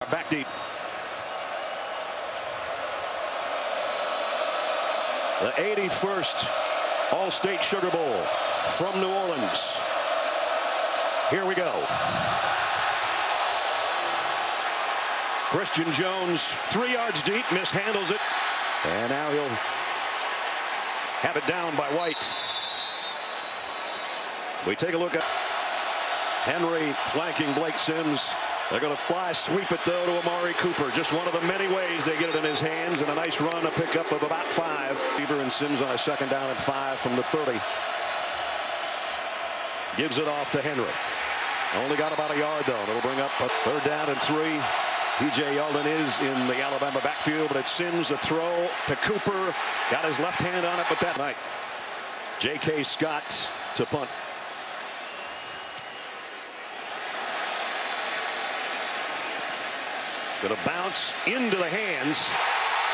Back deep. The 81st All-State Sugar Bowl from New Orleans. Here we go. Christian Jones, 3 yards deep, mishandles it. And now he'll have it down by White. We take a look at Henry flanking Blake Sims. They're going to fly sweep it, though, to Amari Cooper. Just one of the many ways they get it in his hands, and a nice run, a pickup of about 5. Beaver and Sims on a second down at 5 from the 30. Gives it off to Henry. Only got about a yard, though. It'll bring up a 3rd down and 3. P.J. Yeldon is in the Alabama backfield, but it's Sims, the throw to Cooper. Got his left hand on it, but that night. J.K. Scott to punt. Going to bounce into the hands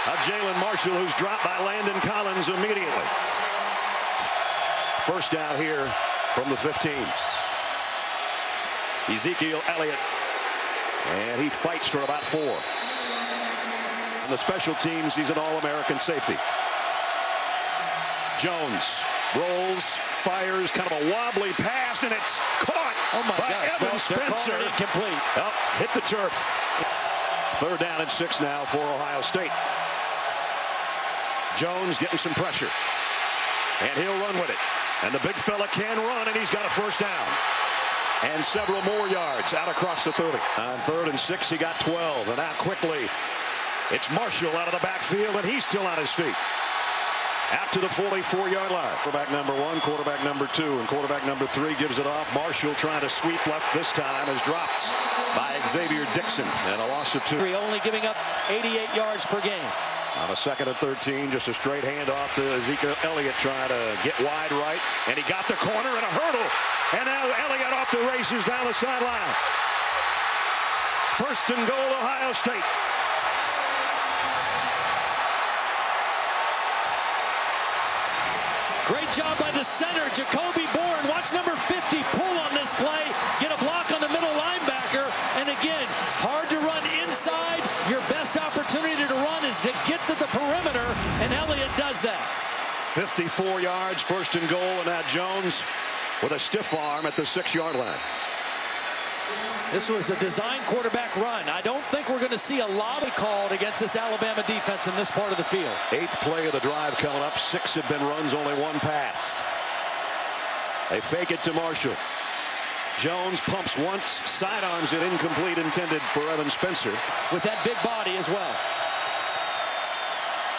of Jalen Marshall, who's dropped by Landon Collins immediately. First down here from the 15. Ezekiel Elliott, and he fights for about 4. On the special teams, he's an All-American safety. Jones rolls, fires, kind of a wobbly pass, and it's caught by Evan Spencer. Incomplete. Oh, hit the turf. 3rd down and 6 now for Ohio State. Jones getting some pressure. And he'll run with it. And the big fella can run, and he's got a 1st down. And several more yards out across the 30. On 3rd and 6, he got 12. And now quickly, it's Marshall out of the backfield, and he's still on his feet. Out to the 44-yard line. Quarterback number 1, quarterback number 2, and quarterback number 3 gives it off. Marshall trying to sweep left this time is dropped by Xavier Dixon, and a loss of 2. Only giving up 88 yards per game. On a 2nd and 13, just a straight handoff to Ezekiel Elliott trying to get wide right, and he got the corner and a hurdle, and now Elliott off the races down the sideline. 1st and goal, Ohio State. Great job by the center, Jacoby Bourne. Watch number 50 pull on this play, get a block on the middle linebacker, and again, hard to run inside. Your best opportunity to run is to get to the perimeter, and Elliott does that. 54 yards, 1st and goal, and now Jones with a stiff arm at the 6-yard line. This was a design quarterback run. I don't think we're going to see a lot of called against this Alabama defense in this part of the field. 8th play of the drive coming up. 6 have been runs, only 1 pass. They fake it to Marshall. Jones pumps once, sidearms it, incomplete, intended for Evan Spencer. With that big body as well.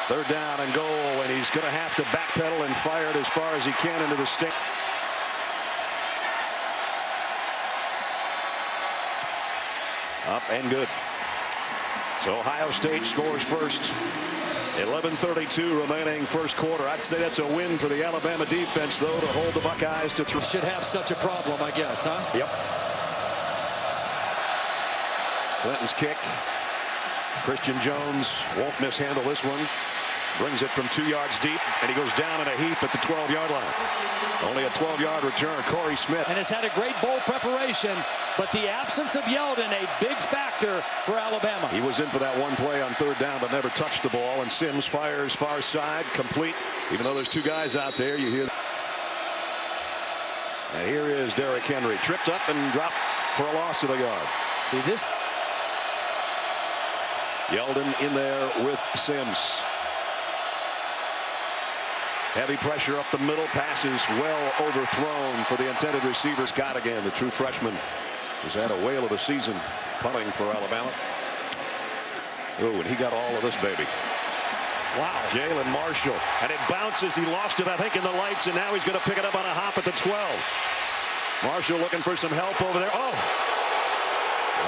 3rd down and goal, and he's going to have to backpedal and fire it as far as he can into the stick. Up and good. So Ohio State scores first. 11:32 remaining 1st quarter. I'd say that's a win for the Alabama defense, though, to hold the Buckeyes to 3. Should have such a problem, I guess, huh? Yep. Clinton's kick. Christian Jones won't mishandle this one. Brings it from 2 yards deep, and he goes down in a heap at the 12-yard line. Only a 12-yard return. Corey Smith. And has had a great bowl preparation, but the absence of Yeldon, a big factor for Alabama. He was in for that one play on 3rd down, but never touched the ball. And Sims fires far side, complete. Even though there's 2 guys out there, you hear. And here is Derrick Henry. Tripped up and dropped for a loss of a yard. See this. Yeldon in there with Sims. Heavy pressure up the middle. Passes well overthrown for the intended receiver. Scott again, the true freshman, has had a whale of a season punting for Alabama. Oh, and he got all of this, baby. Wow. Jalen Marshall. And it bounces. He lost it, I think, in the lights, and now he's going to pick it up on a hop at the 12. Marshall looking for some help over there. Oh!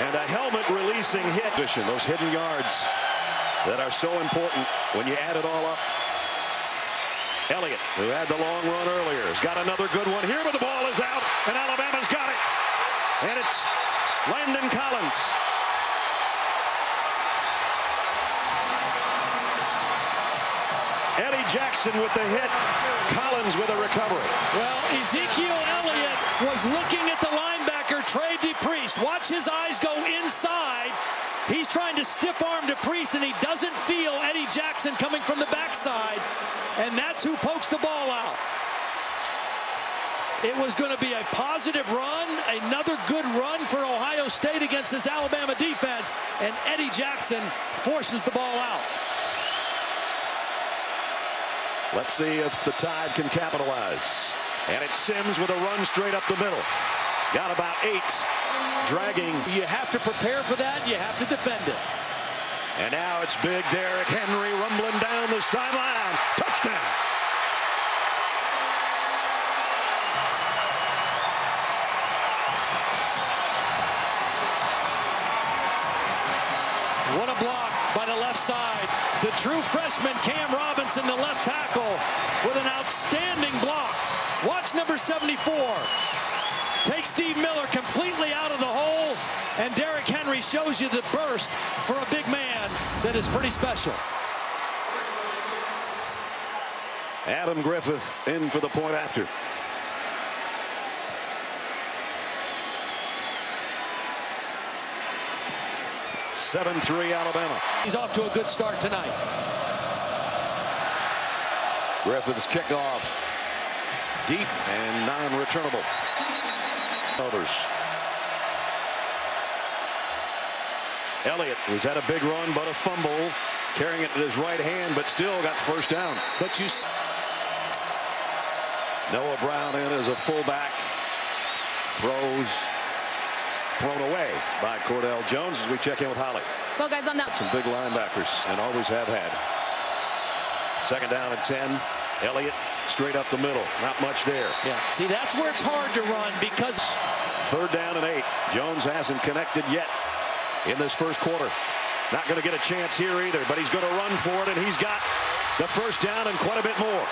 And a helmet releasing hit. Those hidden yards that are so important when you add it all up. Elliott, who had the long run earlier, has got another good one here, but the ball is out, and Alabama's got it. And it's Landon Collins. Eddie Jackson with the hit. Collins with a recovery. Well, Ezekiel Elliott was looking at the linebacker, Trey DePriest. Watch his eyes go inside. He's trying trying to stiff arm to Priest, and he doesn't feel Eddie Jackson coming from the backside, and that's who pokes the ball out. It was going to be a positive run, another good run for Ohio State against this Alabama defense, and Eddie Jackson forces the ball out. Let's see if the Tide can capitalize. And it's Sims with a run straight up the middle. Got about 8. Dragging. You have to prepare for that. You have to defend it. And now it's big Derrick Henry rumbling down the sideline. Touchdown. What a block by the left side. The true freshman Cam Robinson, the left tackle, with an outstanding block. Watch number 74. Take Steve Miller completely out of the hole, and Derrick Henry shows you the burst for a big man that is pretty special. Adam Griffith in for the point after. (7-3) Alabama. He's off to a good start tonight. Griffith's kickoff deep and non-returnable. Others. Elliott was at a big run, but a fumble, carrying it in his right hand, but still got the first down. But you Noah Brown in as a fullback. Thrown away by Cordell Jones as we check in with Holly. Well, guys, on that. Some big linebackers, and always have had. Second down and 10. Elliott straight up the middle. Not much there. Yeah. See, that's where it's hard to run because. Third down and 8. Jones hasn't connected yet in this first quarter. Not going to get a chance here either, but he's going to run for it, and he's got the first down and quite a bit more.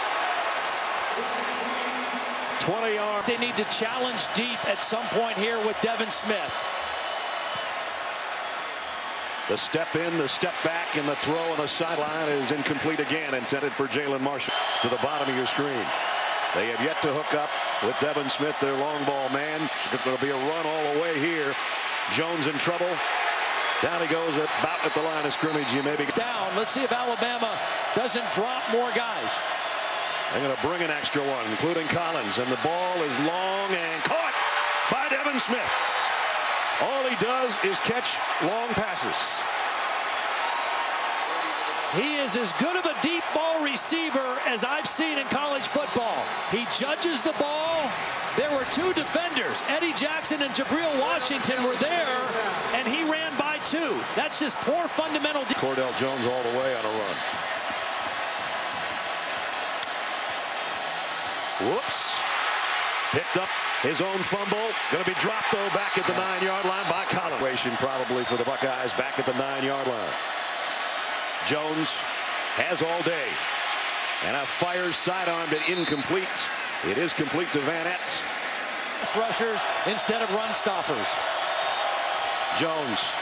20 yards. They need to challenge deep at some point here with Devin Smith. The step in, the step back, and the throw on the sideline is incomplete again, intended for Jalen Marshall. To the bottom of your screen. They have yet to hook up with Devin Smith, their long ball man. It's going to be a run all the way here. Jones in trouble. Down he goes about at the line of scrimmage. You maybe down. Let's see if Alabama doesn't drop more guys. They're going to bring an extra one, including Collins, and the ball is long and caught by Devin Smith. All he does is catch long passes. He is as good of a deep ball receiver as I've seen in college football. He judges the ball. There were 2 defenders. Eddie Jackson and Jabril Washington were there, and he ran by 2. That's just poor fundamental. Cordell Jones all the way on a run. Whoops. Picked up his own fumble. Going to be dropped, though, back at the 9-yard line by Collins. Probably for the Buckeyes back at the 9-yard line. Jones has all day. And now fires sidearmed it incomplete. It is complete to Van Etten. Rushers instead of run stoppers. Jones.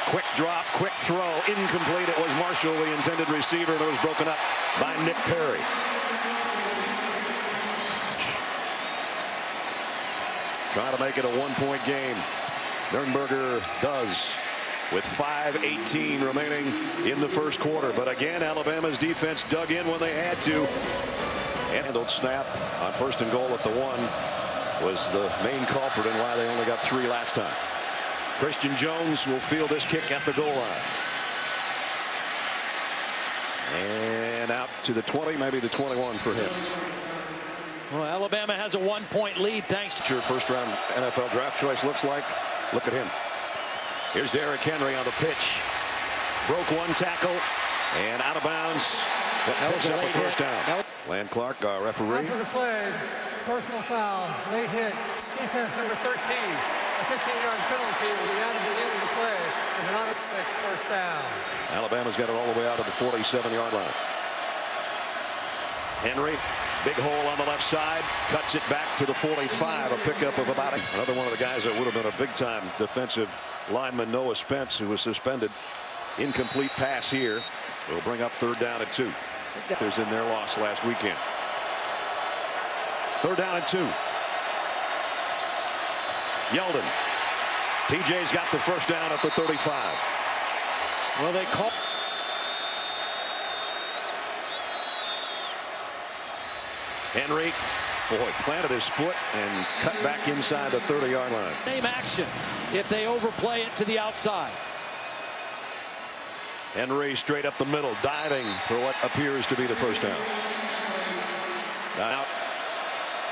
Quick drop, quick throw. Incomplete. It was Marshall, the intended receiver, and it was broken up by Nick Perry. Trying to make it a 1-point game. Nurnberger does with 5:18 remaining in the first quarter. But again, Alabama's defense dug in when they had to. And handled snap on 1st and goal at the 1 was the main culprit in why they only got 3 last time. Christian Jones will field this kick at the goal line. And out to the 20, maybe the 21 for him. Well, Alabama has a 1-point lead thanks to your first-round NFL draft choice looks like. Look at him. Here's Derrick Henry on the pitch. Broke 1 tackle and out of bounds. That was a late first hit. down. Land Clark, our referee. After the play, personal foul, late hit, defense number 13. A 15-yard penalty will be added to the end of the play and an automatic first down. Alabama's got it all the way out to the 47-yard line. Henry, big hole on the left side, cuts it back to the 45, a pickup of about another one of the guys that would have been a big-time defensive lineman, Noah Spence, who was suspended. Incomplete pass here. It'll bring up 3rd down and 2. There's in their loss last weekend. 3rd down and 2. Yeldon. TJ's got the first down at the 35. Well, they call. Henry, boy, planted his foot and cut back inside the 30-yard line. Same action if they overplay it to the outside. Henry straight up the middle, diving for what appears to be the first down. Now,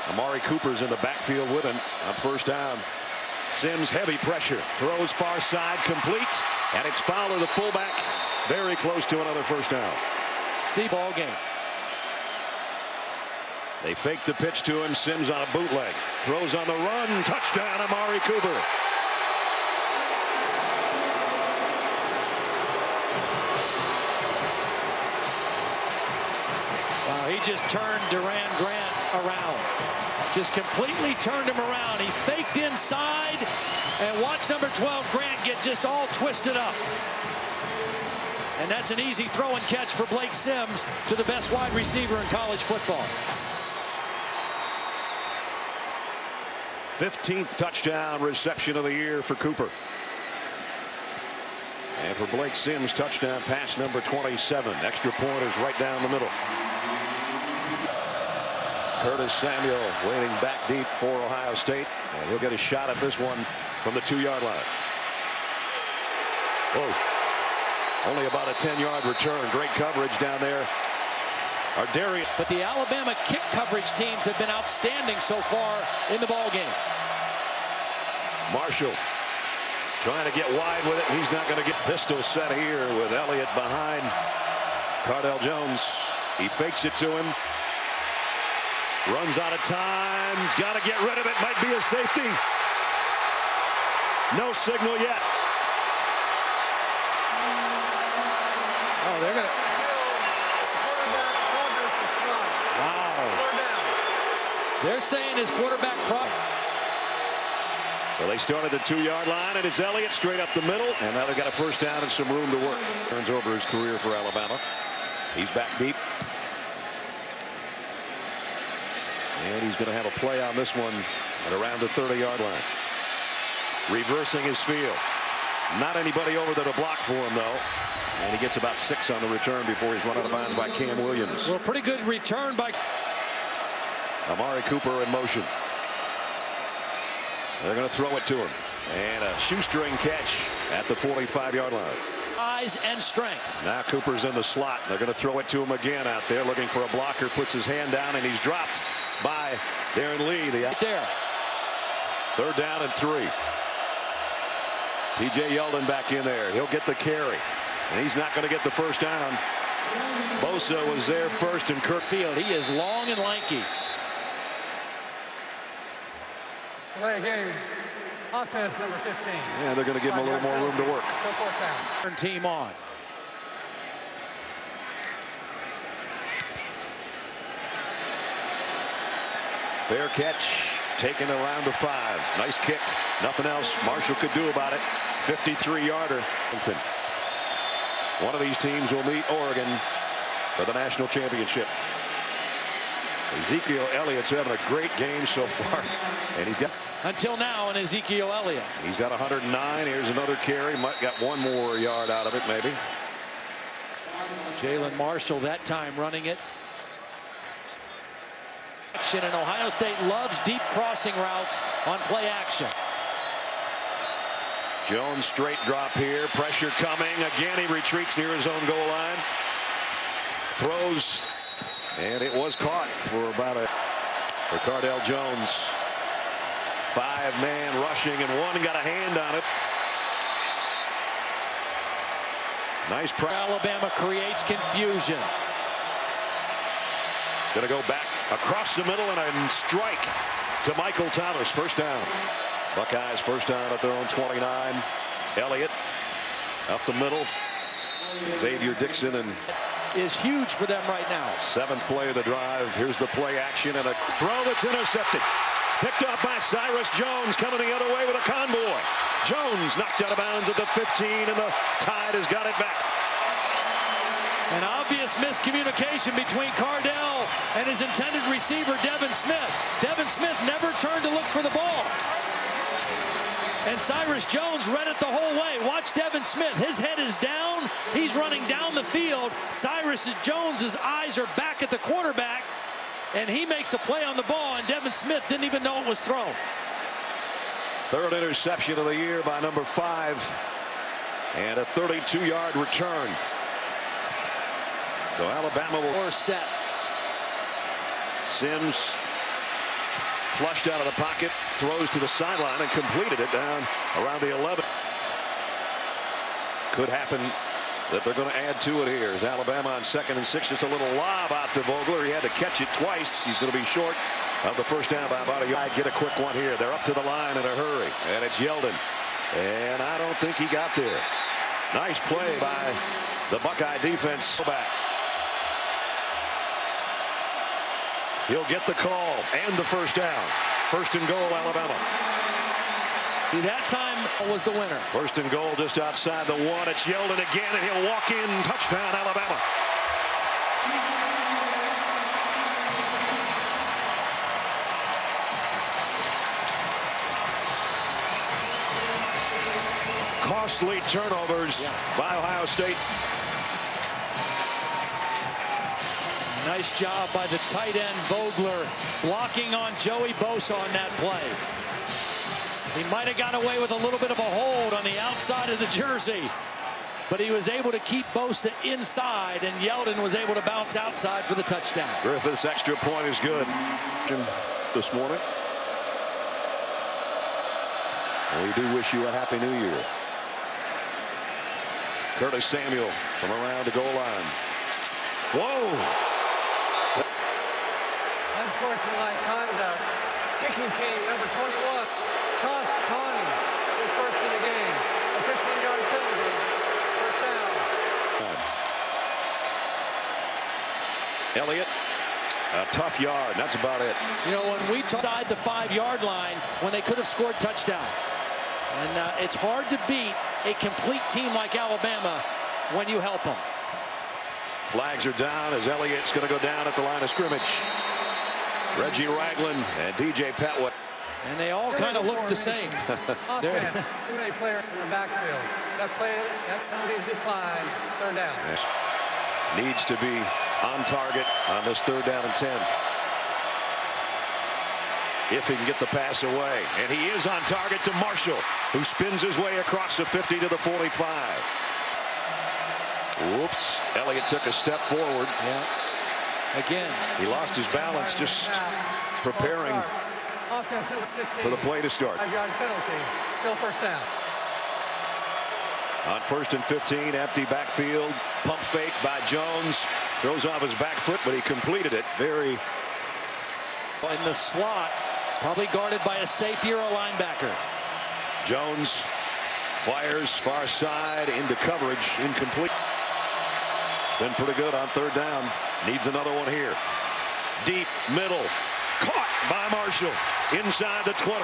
Amari Cooper's in the backfield with him on first down. Sims heavy pressure, throws far side, complete, and it's Fowler, the fullback, very close to another first down. See ball game. They fake the pitch to him. Sims on a bootleg, throws on the run, touchdown Amari Cooper. Wow, he just turned Duran Grant around. Just completely turned him around. He faked inside, and watch number 12 Grant get just all twisted up. And that's an easy throw and catch for Blake Sims to the best wide receiver in college football. 15th touchdown reception of the year for Cooper. And for Blake Sims, touchdown pass number 27. Extra point is right down the middle. Curtis Samuel waiting back deep for Ohio State, and he'll get a shot at this one from the 2-yard line. Whoa. Only about a 10-yard return. Great coverage down there. Ardarius. But the Alabama kick coverage teams have been outstanding so far in the ball game. Marshall trying to get wide with it. He's not going to get pistol set here with Elliott behind Cardell Jones. He fakes it to him. Runs out of time. He's got to get rid of it. Might be a safety. No signal yet. Oh, they're going to. Wow. They're saying his quarterback prop. So they start at the 2-yard line, and it's Elliott straight up the middle. And now they've got a first down and some room to work. Turns over his career for Alabama. He's back deep. And he's going to have a play on this one at around the 30-yard line. Reversing his field. Not anybody over there to block for him, though. And he gets about 6 on the return before he's run out of bounds by Cam Williams. Well, pretty good return by Amari Cooper in motion. They're going to throw it to him. And a shoestring catch at the 45-yard line. Size and strength. Now Cooper's in the slot. They're going to throw it to him again out there, looking for a blocker. Puts his hand down, and he's dropped by Darren Lee. Right there. 3rd down and 3. TJ Yeldon back in there. He'll get the carry, and he's not going to get the first down. Bosa was there first, and Kirk Field. He is long and lanky. Play game. Offense number 15. Yeah, they're going to give him a little more room to work. Turn team on. Fair catch, taken around the 5. Nice kick. Nothing else Marshall could do about it. 53-yarder. One of these teams will meet Oregon for the national championship. Ezekiel Elliott's having a great game so far, and he's got until now in Ezekiel Elliott. He's got 109. Here's another carry. Might got one more yard out of it, maybe. Jalen Marshall that time running it. Action, and Ohio State loves deep crossing routes on play action. Jones straight drop here. Pressure coming. Again, he retreats near his own goal line. Throws. And it was caught for Cardell Jones. 5-man rushing, and one got a hand on it. Nice. Alabama creates confusion. Going to go back across the middle and a strike to Michael Thomas. First down. Buckeyes first down at their own 29. Elliott up the middle. Xavier Dixon and is huge for them right now. 7th play of the drive. Here's the play action and a throw that's intercepted. Picked off by Cyrus Jones, coming the other way with a convoy. Jones knocked out of bounds at the 15, and the Tide has got it back. An obvious miscommunication between Cardell and his intended receiver, Devin Smith. Devin Smith never turned to look for the ball. And Cyrus Jones read it the whole way. Watch Devin Smith. His head is down, He's running down the field. Cyrus Jones's eyes are back at the quarterback, and he makes a play on the ball, and Devin Smith didn't even know it was thrown. Third interception of the year by number 5, and a 32-yard return. So Alabama will set. Sims flushed out of the pocket, throws to the sideline, and completed it down around the 11. Could happen that they're going to add to it here. As Alabama on 2nd and 6, just a little lob out to Vogler. He had to catch it twice. He's going to be short of the first down by about a yard. Get a quick one here. They're up to the line in a hurry, and it's Yeldon. And I don't think he got there. Nice play by the Buckeye defense. Back. He'll get the call and the first down. 1st and goal, Alabama. See, that time was the winner. 1st and goal just outside the 1. It's Yeldon again, and he'll walk in. Touchdown, Alabama. Costly turnovers by Ohio State. Nice job by the tight end Vogler blocking on Joey Bosa on that play. He might have got away with a little bit of a hold on the outside of the jersey, but he was able to keep Bosa inside, and Yeldon was able to bounce outside for the touchdown. Griffith's extra point is good this morning. We do wish you a happy new year. Curtis Samuel from around the goal line. Whoa! Unsportsmanlike conduct. Kicking team number 21. Toss Connie is first in the game. A 15-yard penalty. First down. Elliott, a tough yard. That's about it. You know, when we inside the 5-yard line, when they could have scored touchdowns. And it's hard to beat a complete team like Alabama when you help them. Flags are down as Elliott's going to go down at the line of scrimmage. Reggie Ragland and DJ Petway. And they all kind of look the same. Offense, too many players in the backfield. That penalty's declined. 3rd down. Yes. Needs to be on target on this 3rd down and 10. If he can get the pass away. And he is on target to Marshall, who spins his way across the 50 to the 45. Whoops. Elliott took a step forward. Yeah. Again. He lost his balance just preparing for the play to start. 5-yard penalty. Still first down. On 1st and 15, empty backfield. Pump fake by Jones. Throws off his back foot, but he completed it. Very in the slot. Probably guarded by a safety or a linebacker. Jones fires far side into coverage. Incomplete. It's been pretty good on 3rd down. Needs another one here. Deep middle. Caught by Marshall. Inside the 20.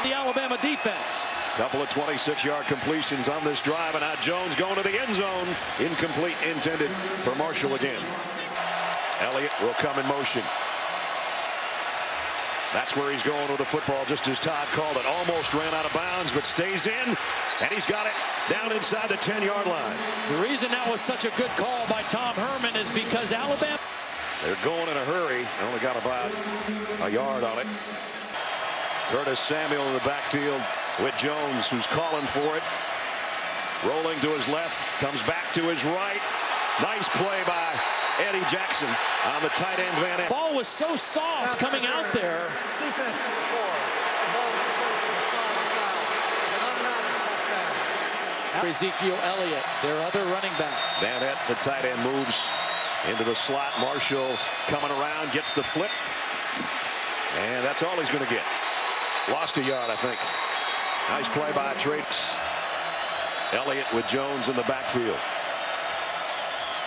The Alabama defense. Couple of 26-yard completions on this drive, and now Jones going to the end zone. Incomplete, intended for Marshall again. Elliott will come in motion. That's where he's going with the football, just as Todd called it. Almost ran out of bounds, but stays in, and he's got it down inside the 10-yard line. The reason that was such a good call by Tom Herman is because Alabama. They're going in a hurry. Only got about a yard on it. Curtis Samuel in the backfield with Jones, who's calling for it. Rolling to his left, comes back to his right. Nice play by Eddie Jackson on the tight end Van Ant. Ball was so soft coming out there. Defense number 4. The ball is Ezekiel Elliott, their other running back. Van Ant, the tight end, moves into the slot. Marshall coming around, gets the flip. And that's all he's going to get. Lost a yard, I think. Nice play by Traix. Elliott with Jones in the backfield.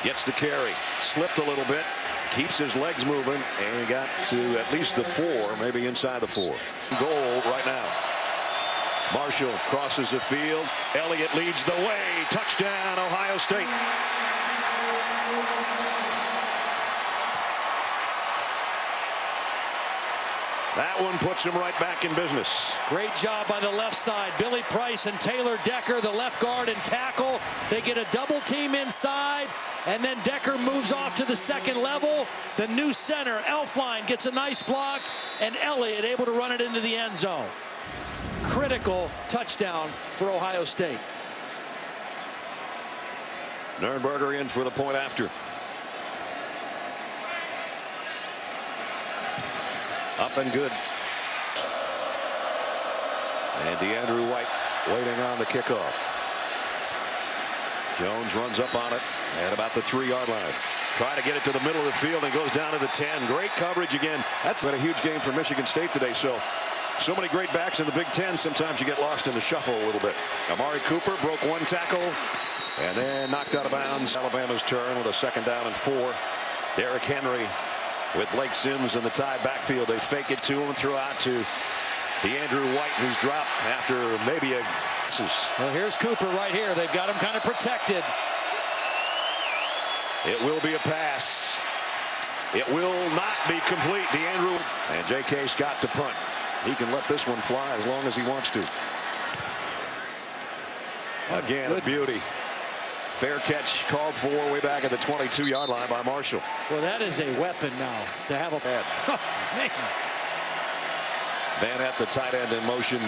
Gets the carry. Slipped a little bit. Keeps his legs moving. And got to at least the 4, maybe inside the 4. Goal right now. Marshall crosses the field. Elliott leads the way. Touchdown, Ohio State. That one puts him right back in business. Great job by the left side. Billy Price and Taylor Decker, the left guard and tackle. They get a double team inside, and then Decker moves off to the second level. The new center, Elfline, gets a nice block, and Elliott able to run it into the end zone. Critical touchdown for Ohio State. Nurnberger in for the point after. Up and good. And DeAndrew White waiting on the kickoff. Jones runs up on it at about the 3-yard line. Trying to get it to the middle of the field and goes down to the 10. Great coverage again. That's been a huge game for Michigan State today. So many great backs in the Big Ten. Sometimes you get lost in the shuffle a little bit. Amari Cooper broke one tackle and then knocked out of bounds. Alabama's turn with a 2nd down and 4. Derrick Henry with Blake Sims in the tied backfield. They fake it to him, throw out to DeAndrew White, who's dropped after maybe a... Well, here's Cooper right here. They've got him kind of protected. It will be a pass. It will not be complete. DeAndrew and J.K. Scott to punt. He can let this one fly as long as he wants to. Again, a beauty. Fair catch called for way back at the 22-yard line by Marshall. Well, that is a weapon now to have a bad. Van at the tight end in motion.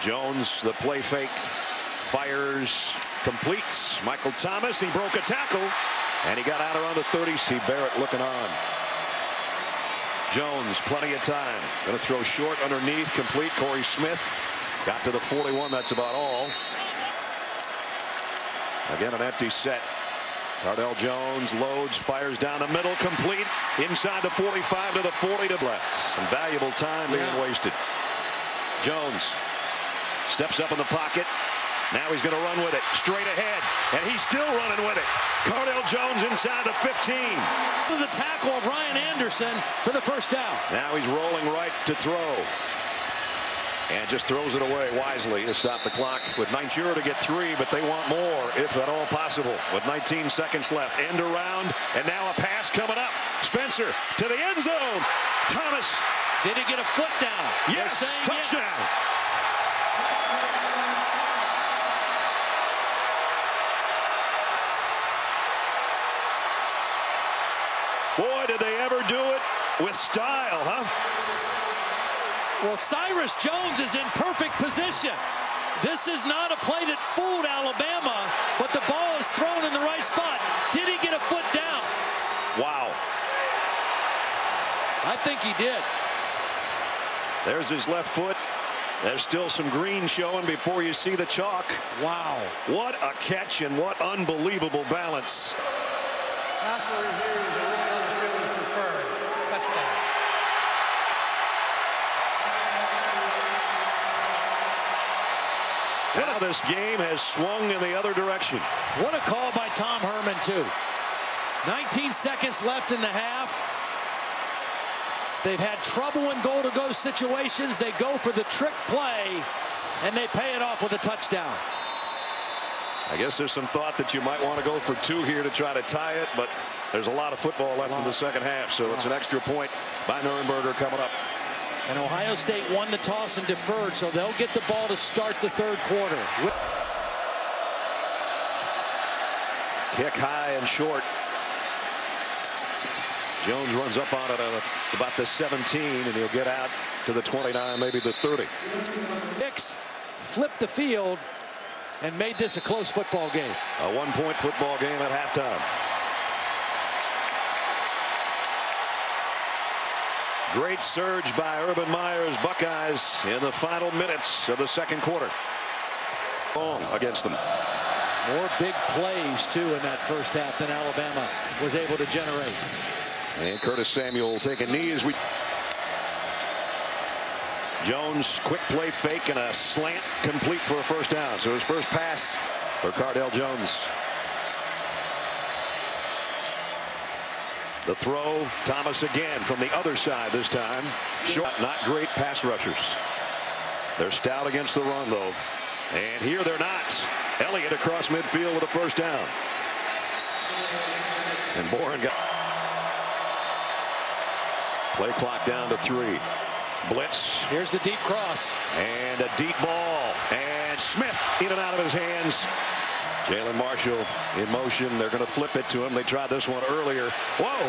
Jones, the play fake, fires, completes. Michael Thomas, he broke a tackle, and he got out around the 30. Steve Barrett looking on. Jones, plenty of time. Going to throw short underneath, complete. Corey Smith got to the 41. That's about all. Again, an empty set. Cardell Jones loads, fires down the middle, complete. Inside the 45 to the 40 to left. Some valuable time being wasted. Jones steps up in the pocket. Now he's going to run with it straight ahead, and he's still running with it. Cardell Jones inside the 15. The tackle of Ryan Anderson for the 1st down. Now he's rolling right to throw. And just throws it away wisely to stop the clock with 9. Sure to get 3, but they want more if at all possible. With 19 seconds left, end around, and now a pass coming up. Spencer to the end zone. Thomas. Did he get a foot down? Yes, touchdown. Yes. Boy, did they ever do it with style, huh? Well, Cyrus Jones is in perfect position. This is not a play that fooled Alabama, but the ball is thrown in the right spot. Did he get a foot down? Wow. I think he did. There's his left foot. There's still some green showing before you see the chalk. Wow. What a catch and what unbelievable balance. After review, the rule on the field is confirmed. Touchdown. Now this game has swung in the other direction. What a call by Tom Herman, too. 19 seconds left in the half. They've had trouble in goal-to-go situations. They go for the trick play, and they pay it off with a touchdown. I guess there's some thought that you might want to go for 2 here to try to tie it, but there's a lot of football left in the second half, so it's an extra point by Nurnberger coming up. And Ohio State won the toss and deferred, so they'll get the ball to start the 3rd quarter. Kick high and short. Jones runs up on it at about the 17, and he'll get out to the 29, maybe the 30. Hicks flipped the field and made this a close football game. A 1-point football game at halftime. Great surge by Urban Meyer's Buckeyes in the final minutes of the 2nd quarter. Long against them. More big plays, too, in that first half than Alabama was able to generate. And Curtis Samuel will take a knee as we... Jones, quick play fake and a slant complete for a 1st down. So his first pass for Cardell Jones. The throw, Thomas again from the other side this time. Short, not great pass rushers. They're stout against the run, though. And here they're not. Elliott across midfield with a 1st down. And Boren got... Play clock down to 3. Blitz. Here's the deep cross. And a deep ball. And Smith in and out of his hands. Jalen Marshall in motion. They're going to flip it to him. They tried this one earlier. Whoa.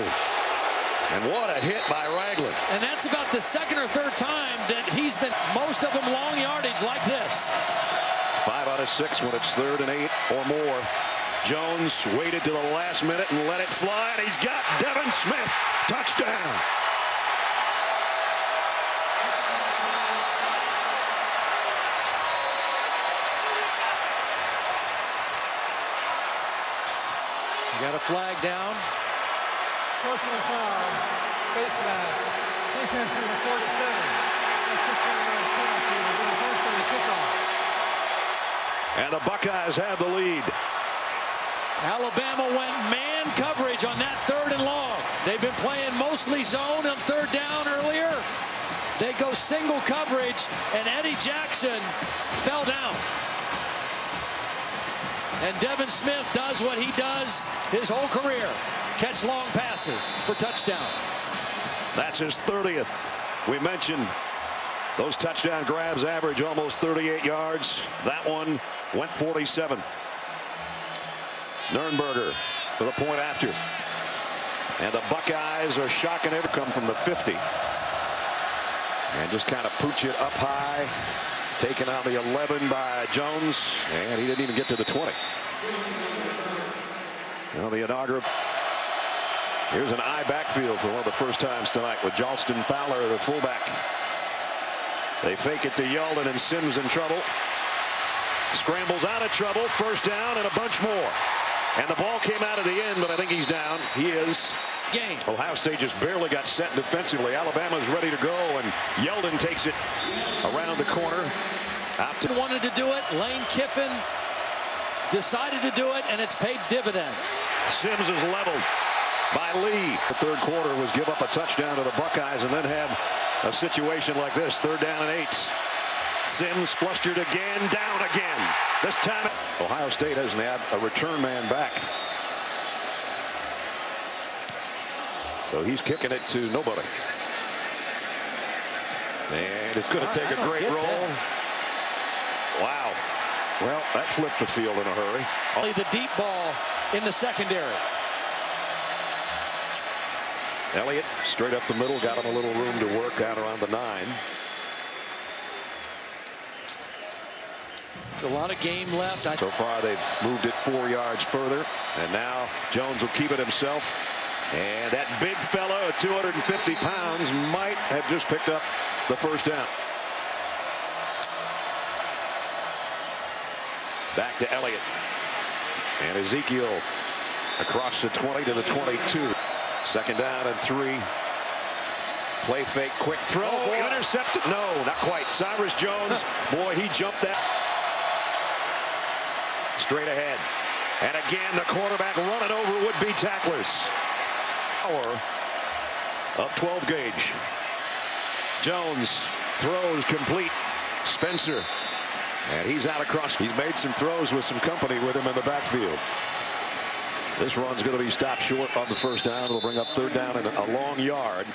And what a hit by Ragland. And that's about the second or third time that he's been, most of them long yardage like this. 5 out of 6 when it's 3rd and 8 or more. Jones waited to the last minute and let it fly. And he's got Devin Smith. Touchdown. Got a flag down. Personal foul. Face mask. Defense number 47. That's 15-yard penalty. They're going to force them to kickoff. And the Buckeyes have the lead. Alabama went man coverage on that 3rd and long. They've been playing mostly zone on 3rd down earlier. They go single coverage, and Eddie Jackson fell down. And Devin Smith does what he does his whole career. Catch long passes for touchdowns. That's his 30th. We mentioned those touchdown grabs average almost 38 yards. That one went 47. Nurnberger for the point after. And the Buckeyes are shocking every come from the 50. And just kind of pooch it up high. Taken out the 11 by Jones, and he didn't even get to the 20. Well, the inaugural. Here's an eye backfield for one of the first times tonight with Jalston Fowler, the fullback. They fake it to Yeldon, and Sims in trouble. Scrambles out of trouble. First down and a bunch more. And the ball came out of the end, but I think he's down. He is. Game. Ohio State just barely got set defensively. Alabama's ready to go, and Yeldon takes it around the corner. Out to Wanted to do it. Lane Kiffin decided to do it, and it's paid dividends. Sims is leveled by Lee. The 3rd quarter was give up a touchdown to the Buckeyes and then have a situation like this. 3rd down and 8. Sims flustered again, down again. This time Ohio State hasn't had a return man back. So he's kicking it to nobody. And it's going to take a great roll. Wow. Well, that flipped the field in a hurry. Only the deep ball in the secondary. Elliott straight up the middle, got him a little room to work out around the 9. A lot of game left. So far they've moved it 4 yards further, and now Jones will keep it himself. And that big fella at 250 pounds might have just picked up the first down. Back to Elliott. And Ezekiel across the 20 to the 22. 2nd down and 3. Play fake, quick throw. Intercepted. No, not quite. Cyrus Jones. Boy, he jumped that. Straight ahead. And again, the quarterback running over would-be tacklers. Power of 12 gauge. Jones throws complete. Spencer. And he's out across. He's made some throws with some company with him in the backfield. This run's going to be stopped short on the first down. It'll bring up 3rd down and a long yard.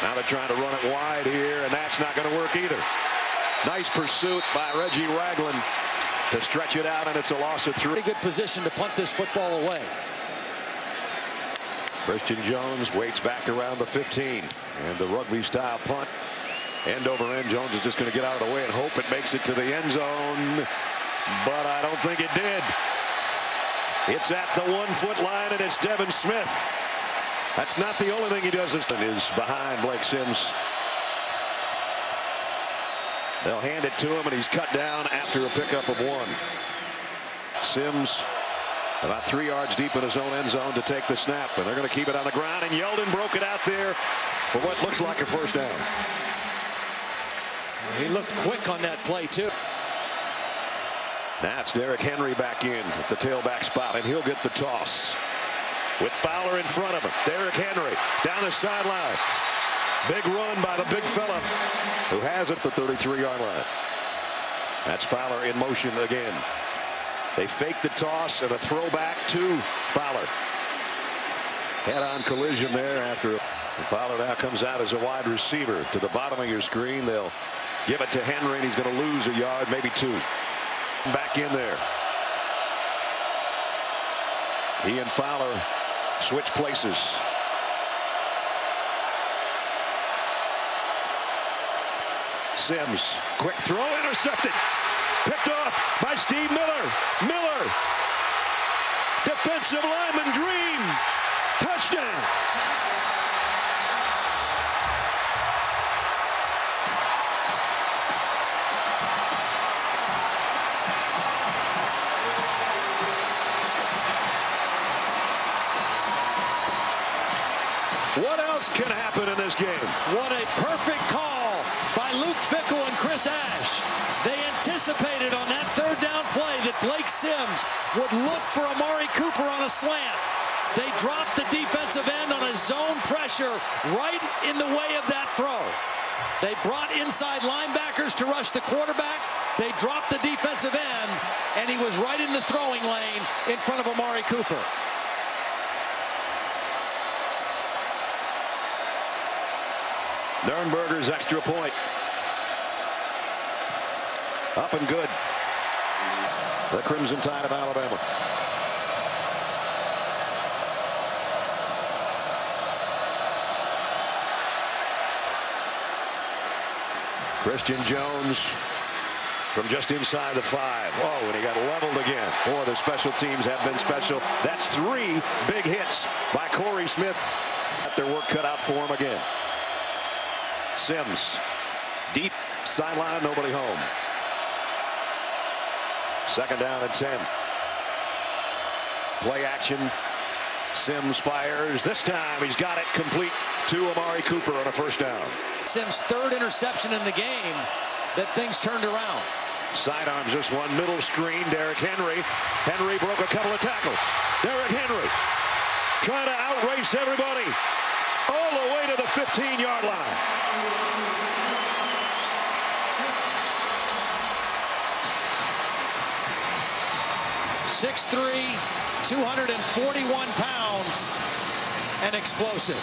Now they're trying to run it wide here, and that's not going to work either. Nice pursuit by Reggie Ragland to stretch it out, and it's a loss of 3. Pretty good position to punt this football away. Christian Jones waits back around the 15, and the rugby-style punt. End over end. Jones is just going to get out of the way and hope it makes it to the end zone, but I don't think it did. It's at the 1-foot line, and it's Devin Smith. That's not the only thing he does. Is behind Blake Sims. They'll hand it to him, and he's cut down after a pickup of 1. Sims about 3 yards deep in his own end zone to take the snap, and they're going to keep it on the ground, and Yeldon broke it out there for what looks like a first down. He looked quick on that play, too. That's Derrick Henry back in at the tailback spot, and he'll get the toss. With Fowler in front of him. Derrick Henry down the sideline. Big run by the big fella who has it at the 33-yard line. That's Fowler in motion again. They fake the toss and a throwback to Fowler. Head-on collision there after the Fowler now comes out as a wide receiver. To the bottom of your screen, they'll give it to Henry, and he's going to lose a yard, maybe 2. Back in there. He and Fowler switch places. Sims, quick throw, intercepted. Picked off by Steve Miller. Miller. Defensive lineman dream. Touchdown. What else can happen in this game? What a perfect call by Luke Fickell and Chris Ash. They anticipated on that third down play that Blake Sims would look for Amari Cooper on a slant. They dropped the defensive end on a zone pressure right in the way of that throw. They brought inside linebackers to rush the quarterback. They dropped the defensive end, and he was right in the throwing lane in front of Amari Cooper. Nurnberger's extra point. Up and good. The Crimson Tide of Alabama. Christian Jones from just inside the 5. Oh, and he got leveled again. Boy, the special teams have been special. That's 3 big hits by Corey Smith. Got their work cut out for him again. Sims, deep sideline, nobody home. 2nd down and 10. Play action. Sims fires. This time he's got it complete to Amari Cooper on a 1st down. Sims' 3rd interception in the game that things turned around. Sidearms this one, middle screen, Derrick Henry. Henry broke a couple of tackles. Derrick Henry trying to outrace everybody all the way to the 15-yard line. .6'3", 241 pounds, and explosive.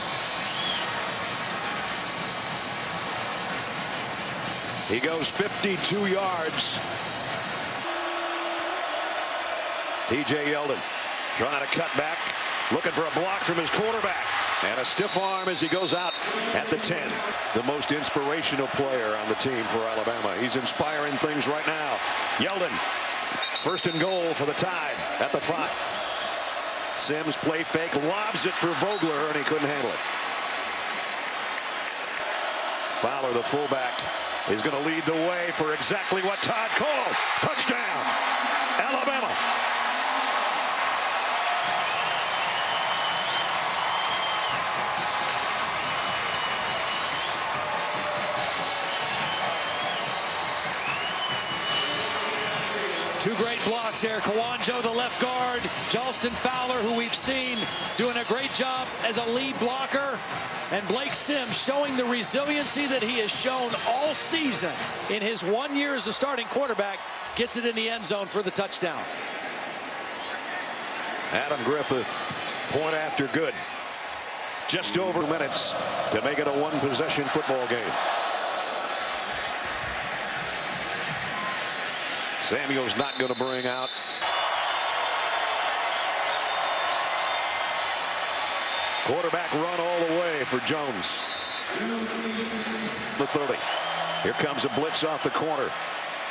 He goes 52 yards. TJ Yeldon trying to cut back, looking for a block from his quarterback. And a stiff arm as he goes out at the 10. The most inspirational player on the team for Alabama. He's inspiring things right now. Yeldon, 1st and goal for the Tide at the 5. Sims play fake, lobs it for Vogler, and he couldn't handle it. Fowler, the fullback, is going to lead the way for exactly what Todd called. Touchdown, Alabama. Two great blocks there. Kawanjo, the left guard. Jalston Fowler, who we've seen doing a great job as a lead blocker. And Blake Sims showing the resiliency that he has shown all season in his 1 year as a starting quarterback. Gets it in the end zone for the touchdown. Adam Griffith, point after good. Just over minutes to make it a 1-possession football game. Samuel's not going to bring out. Quarterback run all the way for Jones. The 30. Here comes a blitz off the corner.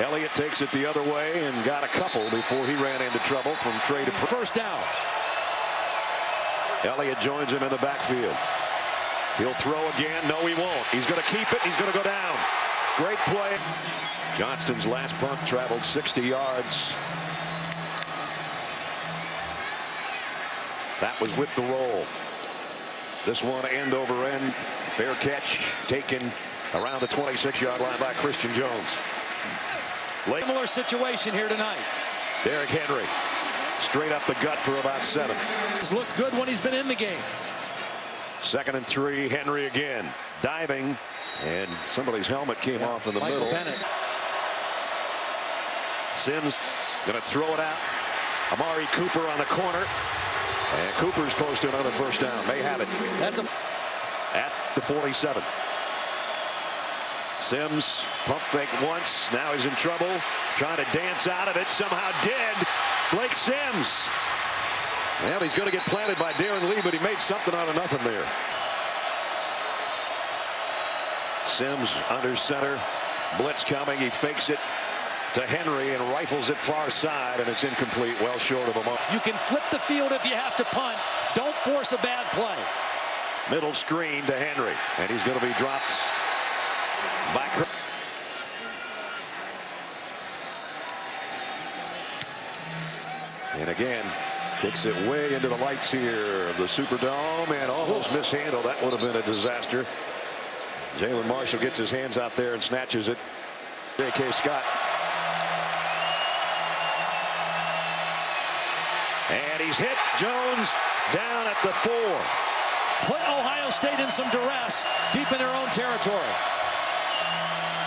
Elliott takes it the other way and got a couple before he ran into trouble from Trey to 1st down. Elliott joins him in the backfield. He'll throw again. No, he won't. He's going to keep it. He's going to go down. Great play. Johnston's last punt traveled 60 yards. That was with the roll. This one end over end. Fair catch taken around the 26-yard line by Christian Jones. Similar situation here tonight. Derrick Henry straight up the gut for about 7. He's looked good when he's been in the game. 2nd and 3. Henry again diving, and somebody's helmet came off in the middle. Bennett. Sims going to throw it out. Amari Cooper on the corner. And Cooper's close to another first down. May have it. That's at the 47. Sims pump fake once. Now he's in trouble. Trying to dance out of it. Somehow did. Blake Sims. Well, he's going to get planted by Darren Lee, but he made something out of nothing there. Sims under center. Blitz coming. He fakes it to Henry and rifles it far side, and it's incomplete, well short of a mark. You can flip the field if you have to punt. Don't force a bad play. Middle screen to Henry, and he's going to be dropped by. And again, kicks it way into the lights here of the Superdome and almost mishandled. That would have been a disaster. Jalen Marshall gets his hands out there and snatches it. J.K. Scott. And he's hit. Jones down at the 4. Put Ohio State in some duress deep in their own territory.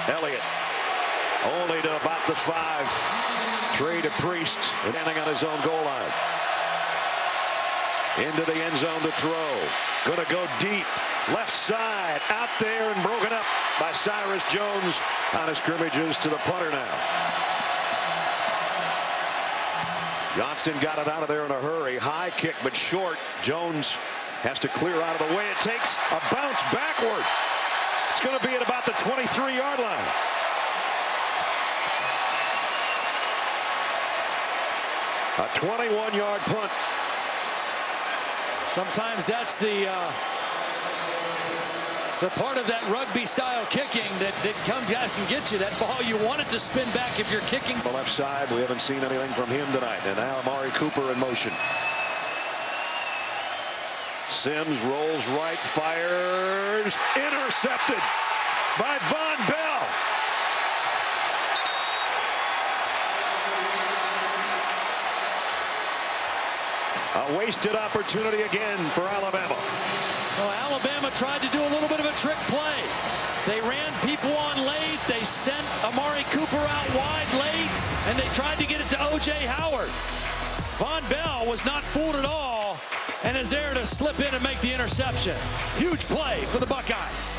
Elliott only to about the 5. Trey to Priest standing on his own goal line. Into the end zone to throw. Going to go deep. Left side out there and broken up by Cyrus Jones. On his scrimmages to the punter now. Johnston got it out of there in a hurry. High kick but short. Jones has to clear out of the way. It takes a bounce backward. It's going to be at about the 23-yard line. A 21-yard punt. Sometimes that's the part of that rugby style kicking that comes back and get you that ball. You want it to spin back if you're kicking. The left side, we haven't seen anything from him tonight. And now Amari Cooper in motion. Sims rolls right, fires, intercepted by Von Bell. A wasted opportunity again for Alabama. Well, Alabama tried to do a little bit of a trick play. They ran people on late. They sent Amari Cooper out wide late, and they tried to get it to O.J. Howard. Von Bell was not fooled at all and is there to slip in and make the interception. Huge play for the Buckeyes.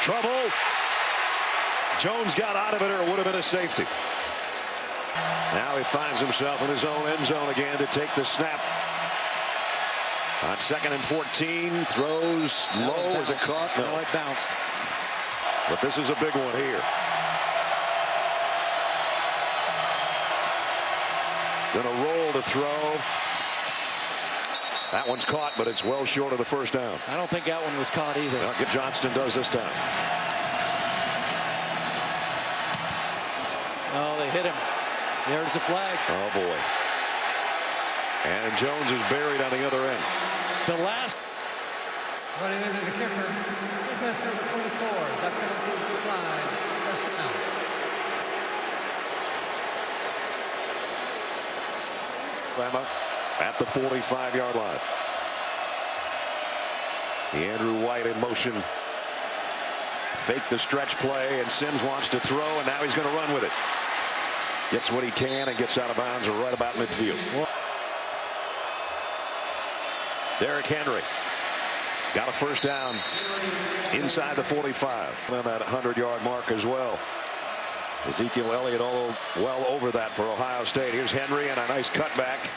Trouble. Jones got out of it, or it would have been a safety. Now he finds himself in his own end zone again to take the snap. On 2nd and 14, throws low. Is it caught? No, it bounced. But this is a big one here. Gonna roll to throw. That one's caught, but it's well short of the first down. I don't think that one was caught either. Well, Johnston does this time. Oh, they hit him. There's the flag. Oh, boy. And Jones is buried on the other end. The last. Running into the kicker. Defense number 24. That penalty is declined. First down. Alabama at the 45-yard line. Andrew White in motion. Fake the stretch play, and Sims wants to throw, and now he's going to run with it. Gets what he can and gets out of bounds right about midfield. Derrick Henry got a first down inside the 45. On that 100-yard mark as well. Ezekiel Elliott well over that for Ohio State. Here's Henry and a nice cutback.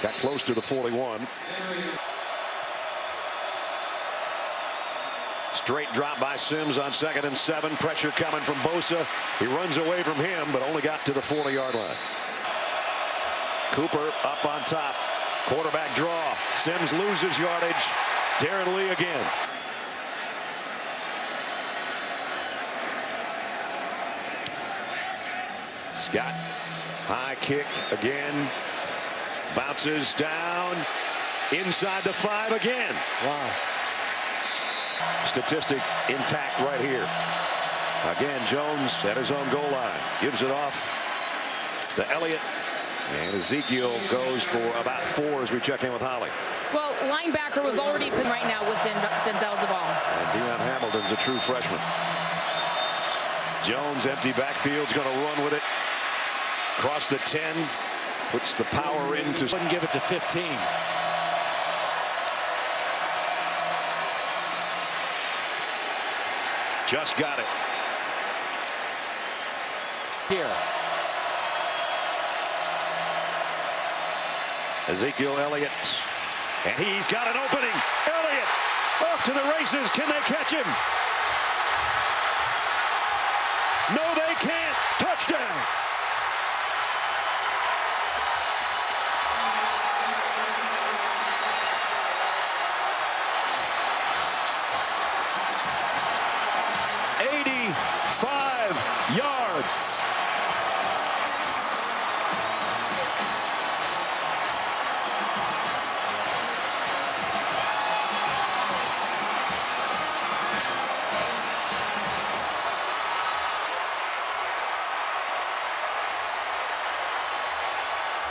Got close to the 41. Straight drop by Sims on 2nd and 7. Pressure coming from Bosa. He runs away from him, but only got to the 40-yard line. Cooper up on top. Quarterback draw. Sims loses yardage. Darren Lee again. Scott, high kick again. Bounces down. Inside the 5 again. Wow. Statistic intact right here. Again, Jones at his own goal line. Gives it off to Elliott. And Ezekiel goes for about 4 as we check in with Holly. Well, linebacker was already right now with Denzel the ball. And Deion Hamilton As a true freshman. Jones, empty backfield's going to run with it. Across the 10. Puts the power into. Wouldn't give it to 15. Just got it. Here. Ezekiel Elliott. And he's got an opening. Elliott off to the races. Can they catch him? No, they can't. Touchdown. Yards.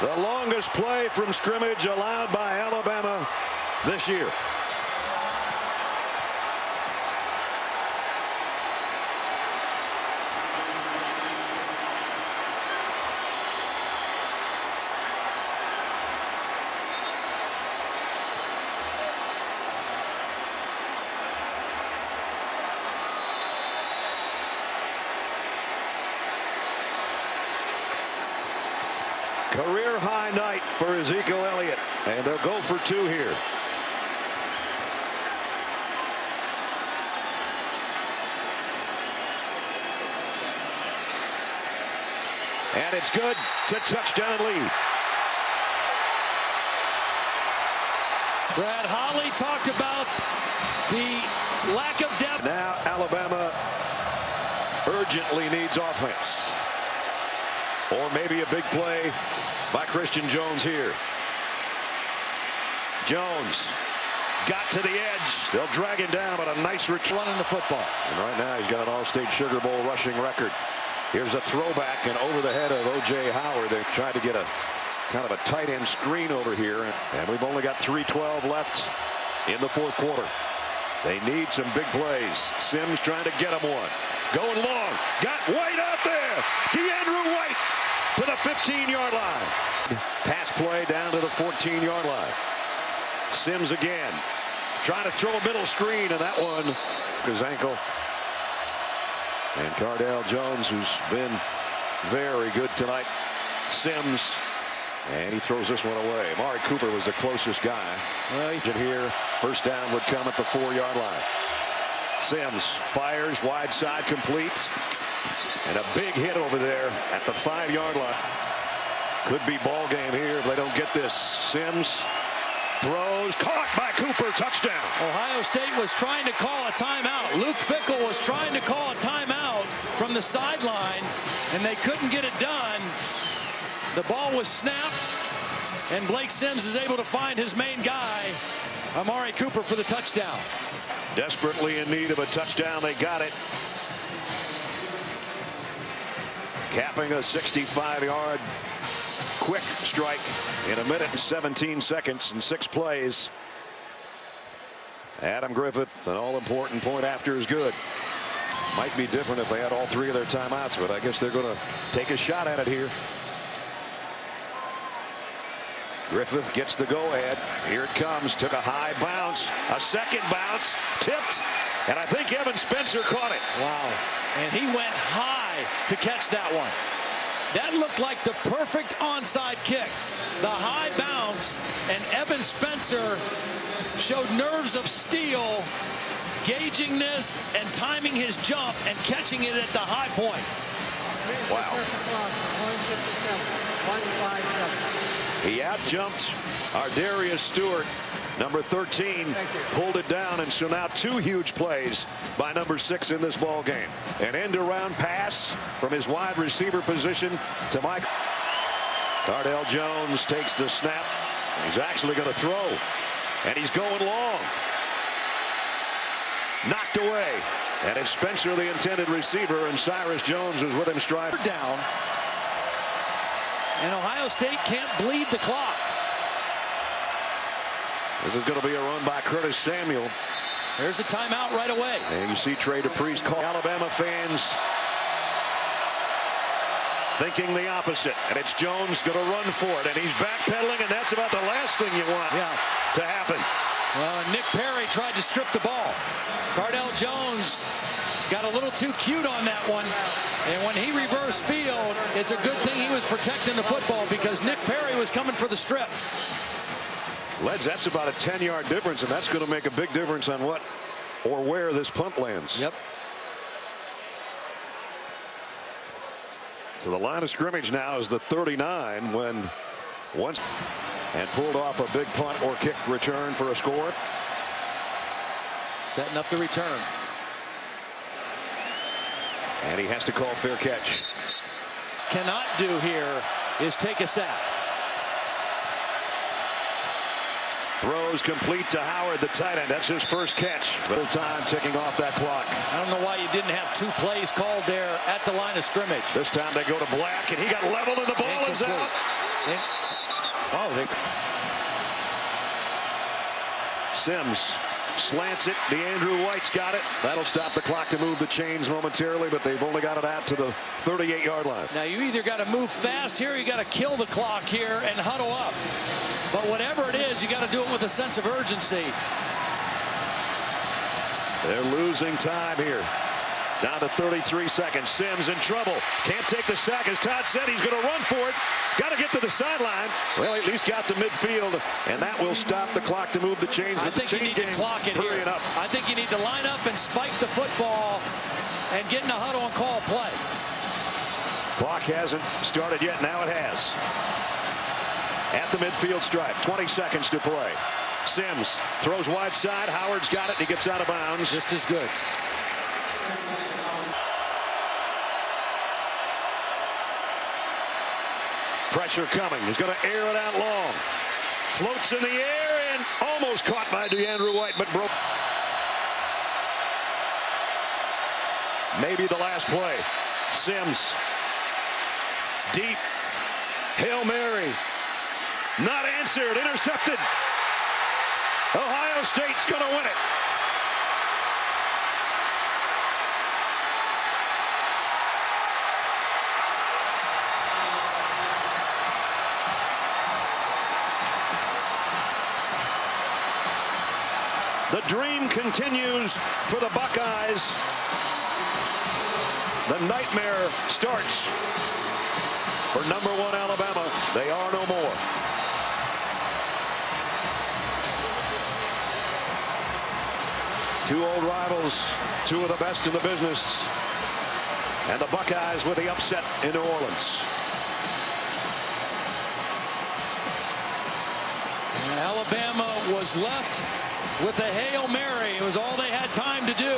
The longest play from scrimmage allowed by Alabama this year. Career high night for Ezekiel Elliott, and they'll go for 2 here. And it's good to touchdown lead. Brad Holly talked about the lack of depth. Now Alabama urgently needs offense. Or maybe a big play by Christian Jones here. Jones got to the edge. They'll drag him down, but a nice return. Running the football. And right now he's got an All-State Sugar Bowl rushing record. Here's a throwback and over the head of O.J. Howard. They've tried to get a kind of a tight end screen over here. And we've only got 3:12 left in the 4th quarter. They need some big plays. Sims trying to get him one. Going long. Got White out there. DeAndrew White to the 15-yard line. Pass play down to the 14-yard line. Sims again. Trying to throw a middle screen, and that one his ankle. And Cardale Jones, who's been very good tonight. Sims, and he throws this one away. Amari Cooper was the closest guy. Right here, first down would come at the 4-yard line. Sims fires wide side, complete. And a big hit over there at the 5-yard line. Could be ball game here if they don't get this. Sims throws, caught by Cooper, touchdown. Ohio State was trying to call a timeout. Luke Fickell was trying to call a timeout from the sideline, and they couldn't get it done. The ball was snapped, and Blake Sims is able to find his main guy, Amari Cooper, for the touchdown. Desperately in need of a touchdown. They got it. Capping a 65-yard quick strike in 1 minute and 17 seconds and 6 plays. Adam Griffith, an all-important point after is good. Might be different if they had all 3 of their timeouts, but I guess they're going to take a shot at it here. Griffith gets the go-ahead. Here it comes. Took a high bounce. A second bounce. Tipped. And I think Evan Spencer caught it. Wow. And he went high to catch that one. That looked like the perfect onside kick. The high bounce, and Evan Spencer showed nerves of steel, gauging this and timing his jump and catching it at the high point. Wow. He out-jumped Ardarius Stewart. Number 13 pulled it down, and so now 2 huge plays by number 6 in this ball game. An end-around pass from his wide receiver position to Mike. Cardale Jones takes the snap. He's actually going to throw, and he's going long. Knocked away, and it's Spencer, the intended receiver, and Cyrus Jones is with him stride down. And Ohio State can't bleed the clock. This is going to be a run by Curtis Samuel. There's a timeout right away. And you see Trey Dupree's call. Alabama fans thinking the opposite. And it's Jones going to run for it. And he's backpedaling, and that's about the last thing you want to happen. Well, and Nick Perry tried to strip the ball. Cardell Jones got a little too cute on that one. And when he reversed field, it's a good thing he was protecting the football because Nick Perry was coming for the strip. Leds, that's about a 10-yard difference, and that's going to make a big difference on what or where this punt lands. Yep. So the line of scrimmage now is the 39 when once and pulled off a big punt or kick return for a score. Setting up the return. And he has to call fair catch. Cannot do here is take a sack. Throws complete to Howard, the tight end. That's his first catch. Little time ticking off that clock. I don't know why you didn't have 2 plays called there at the line of scrimmage. This time they go to Black, and he got leveled, and the ball is out. Sims slants it. DeAndrew White's got it. That'll stop the clock to move the chains momentarily, but they've only got it out to the 38-yard line. Now you either got to move fast here, or you got to kill the clock here and huddle up. But whatever it is, you got to do it with a sense of urgency. They're losing time here. Down to 33 seconds. Sims in trouble. Can't take the sack. As Todd said, he's going to run for it. Got to get to the sideline. Well, at least got to midfield, and that will stop the clock to move the chains. I think you need to clock it here. I think you need to line up and spike the football and get in a huddle and call a play. Clock hasn't started yet. Now it has. At the midfield stripe. 20 seconds to play. Sims throws wide side. Howard's got it. He gets out of bounds. Just as good. Pressure coming. He's going to air it out long. Floats in the air and almost caught by DeAndrew White, but broke. Maybe the last play. Sims. Deep. Hail Mary. Not answered. Intercepted. Ohio State's going to win it. The dream continues for the Buckeyes. The nightmare starts for #1 Alabama. They are no more. Two old rivals, two of the best in the business. And the Buckeyes with the upset in New Orleans. Alabama was left with the Hail Mary. It was all they had time to do.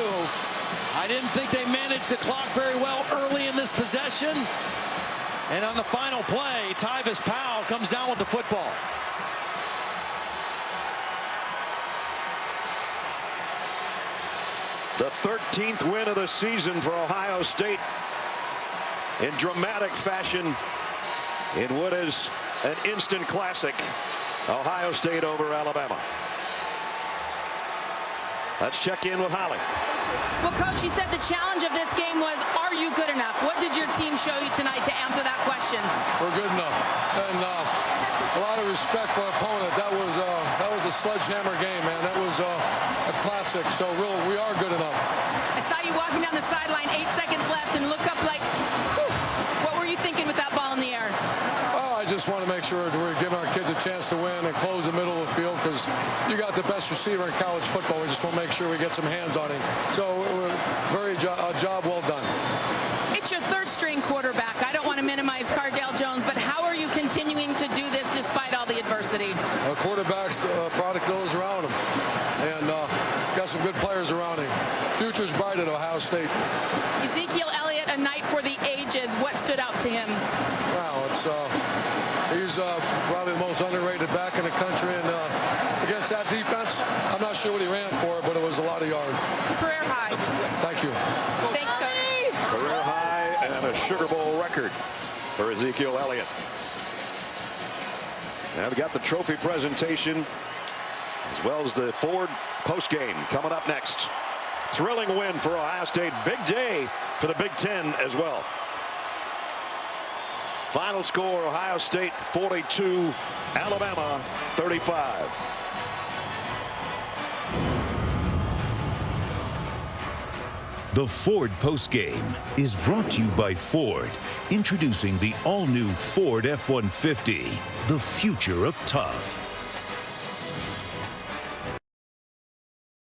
I didn't think they managed the clock very well early in this possession. And on the final play, Tyvis Powell comes down with the football. The 13th win of the season for Ohio State in dramatic fashion in what is an instant classic. Ohio State over Alabama. Let's check in with Holly. Well, Coach, you said the challenge of this game was, are you good enough? What did your team show you tonight to answer that question? We're good enough. And a lot of respect for our opponent. That was a sledgehammer game, man. That was a classic. So we are good enough. I saw you walking down the sideline, 8 seconds left, and look up like, whew. What were you thinking with that ball in the air? I just want to make sure that we're giving our kids a chance to win and close the middle of the field because you got the best receiver in college football. We just want to make sure we get some hands on him. So job well done. It's your third-string quarterback. I don't want to minimize Cardale Jones, but how are you continuing to do this despite all the adversity? Quarterback's product goes around him, and got some good players around him. Future's bright at Ohio State. Ezekiel Elliott, a night for the ages. What stood out to him? Wow, he's probably the most underrated back in the country, and against that defense, I'm not sure what he ran for, but it was a lot of yards. Career high. Thank you. Thanks, Coach. Career high and a Sugar Bowl record for Ezekiel Elliott. Now we got the trophy presentation as well as the Ford postgame coming up next. Thrilling win for Ohio State. Big day for the Big Ten as well. Final score, Ohio State 42, Alabama 35. The Ford postgame is brought to you by Ford. Introducing the all-new Ford F-150, the future of tough.